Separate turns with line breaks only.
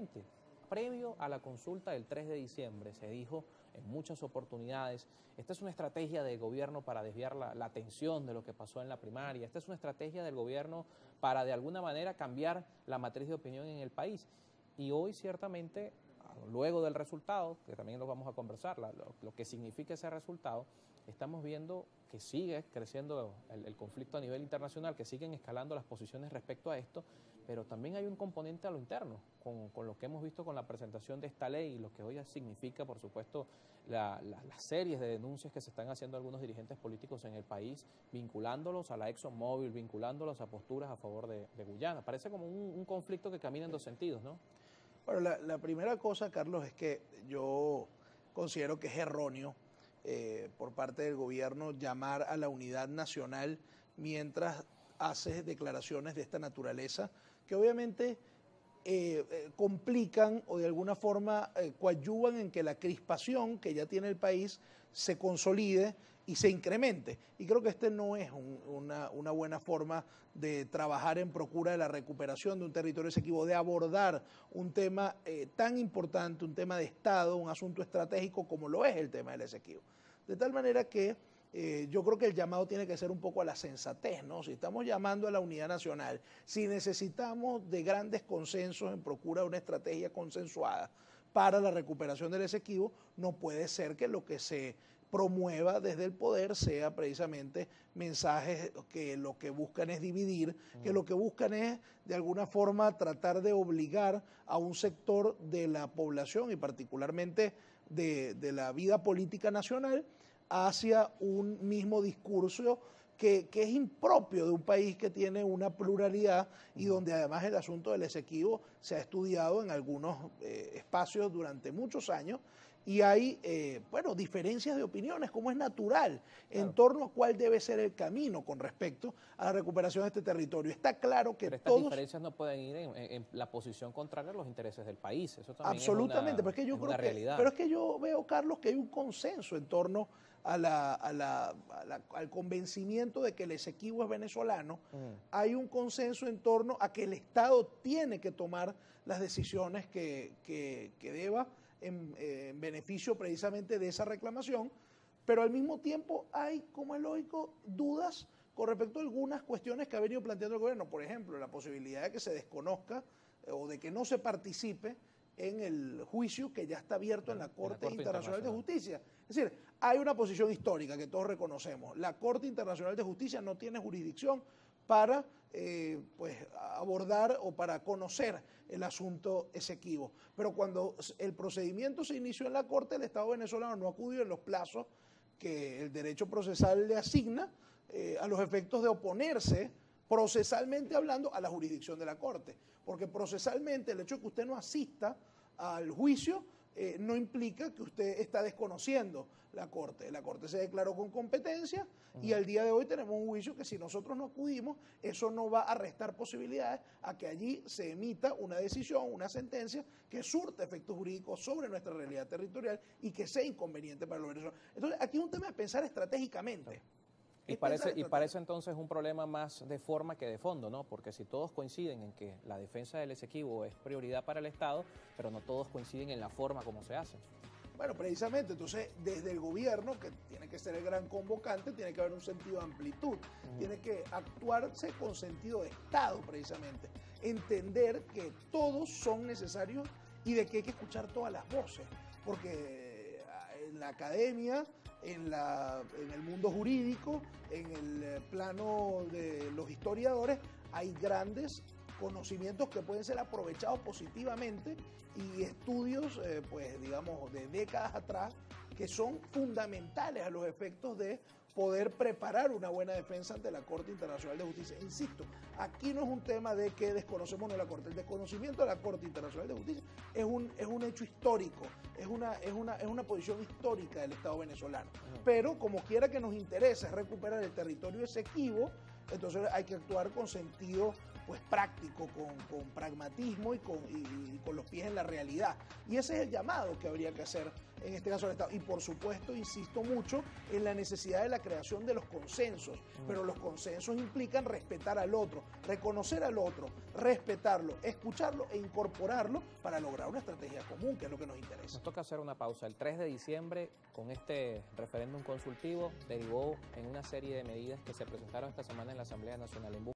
nuevamente, previo a la consulta del 3 de diciembre, se dijo en muchas oportunidades, esta es una estrategia del gobierno para desviar la atención de lo que pasó en la primaria, esta es una estrategia del gobierno para de alguna manera cambiar la matriz de opinión en el país. Y hoy ciertamente, luego del resultado, que también lo vamos a conversar, lo que significa ese resultado, estamos viendo que sigue creciendo el conflicto a nivel internacional, que siguen escalando las posiciones respecto a esto, pero también hay un componente a lo interno, con lo que hemos visto con la presentación de esta ley y lo que hoy significa, por supuesto, las series de denuncias que se están haciendo algunos dirigentes políticos en el país, vinculándolos a la ExxonMobil, vinculándolos a posturas a favor de Guyana. Parece como un conflicto que camina en dos sentidos, ¿no?
Bueno, la primera cosa, Carlos, es que yo considero que es erróneo por parte del gobierno llamar a la unidad nacional mientras hace declaraciones de esta naturaleza, que obviamente complican o de alguna forma coadyuvan en que la crispación que ya tiene el país se consolide y se incremente. Y creo que este no es una buena forma de trabajar en procura de la recuperación de un territorio Esequibo, de abordar un tema tan importante, un tema de Estado, un asunto estratégico como lo es el tema del Esequibo. De tal manera que yo creo que el llamado tiene que ser un poco a la sensatez, ¿no? Si estamos llamando a la unidad nacional, si necesitamos de grandes consensos en procura de una estrategia consensuada para la recuperación del Esequibo, no puede ser que lo que se promueva desde el poder sea precisamente mensajes que lo que buscan es dividir, que lo que buscan es de alguna forma tratar de obligar a un sector de la población y particularmente de la vida política nacional hacia un mismo discurso que es impropio de un país que tiene una pluralidad y donde además el asunto del Esequibo se ha estudiado en algunos espacios durante muchos años y hay, bueno, diferencias de opiniones, como es natural, claro, en torno a cuál debe ser el camino con respecto a la recuperación de este territorio. Está claro que
pero estas diferencias no pueden ir en la posición contraria a los intereses del país. Eso también
absolutamente,
es
pero es que yo creo
realidad.
Pero es que yo veo, Carlos, que hay un consenso en torno al convencimiento de que el Esequibo es venezolano. Hay un consenso en torno a que el Estado tiene que tomar las decisiones que deba en beneficio precisamente de esa reclamación, pero al mismo tiempo hay, como es lógico, dudas con respecto a algunas cuestiones que ha venido planteando el gobierno. Por ejemplo, la posibilidad de que se desconozca o de que no se participe en el juicio que ya está abierto en la Corte Internacional de Justicia. Es decir, hay una posición histórica que todos reconocemos. La Corte Internacional de Justicia no tiene jurisdicción para pues, abordar o para conocer el asunto Esequibo. Pero cuando el procedimiento se inició en la Corte, el Estado venezolano no acudió en los plazos que el derecho procesal le asigna a los efectos de oponerse procesalmente hablando a la jurisdicción de la Corte. Porque procesalmente el hecho de que usted no asista al juicio no implica que usted está desconociendo la Corte. La Corte se declaró con competencia y al día de hoy tenemos un juicio que si nosotros no acudimos, eso no va a restar posibilidades a que allí se emita una decisión, una sentencia que surta efectos jurídicos sobre nuestra realidad territorial y que sea inconveniente para los venezolanos. Entonces, aquí es un tema de pensar estratégicamente.
Y parece entonces un problema más de forma que de fondo, ¿no? Porque si todos coinciden en que la defensa del Esequibo es prioridad para el Estado, pero no todos coinciden en la forma como se hace.
Bueno, precisamente, entonces desde el gobierno, que tiene que ser el gran convocante, tiene que haber un sentido de amplitud, tiene que actuarse con sentido de Estado precisamente, entender que todos son necesarios y de que hay que escuchar todas las voces, porque en la academia, en el mundo jurídico, en el plano de los historiadores, hay grandes conocimientos que pueden ser aprovechados positivamente y estudios, pues digamos, de décadas atrás, que son fundamentales a los efectos de poder preparar una buena defensa ante la Corte Internacional de Justicia. Insisto, aquí no es un tema de que desconocemos no la Corte. El desconocimiento de la Corte Internacional de Justicia es un hecho histórico, es una posición histórica del Estado venezolano. Pero como quiera que nos interese recuperar el territorio Esequibo, entonces hay que actuar con sentido pues práctico, con pragmatismo y con los pies en la realidad. Y ese es el llamado que habría que hacer en este caso al Estado. Y por supuesto, insisto mucho en la necesidad de la creación de los consensos, pero los consensos implican respetar al otro, reconocer al otro, respetarlo, escucharlo e incorporarlo para lograr una estrategia común, que es lo que nos interesa.
Nos toca hacer una pausa. El 3 de diciembre, con este referéndum consultivo, derivó en una serie de medidas que se presentaron esta semana en la Asamblea Nacional.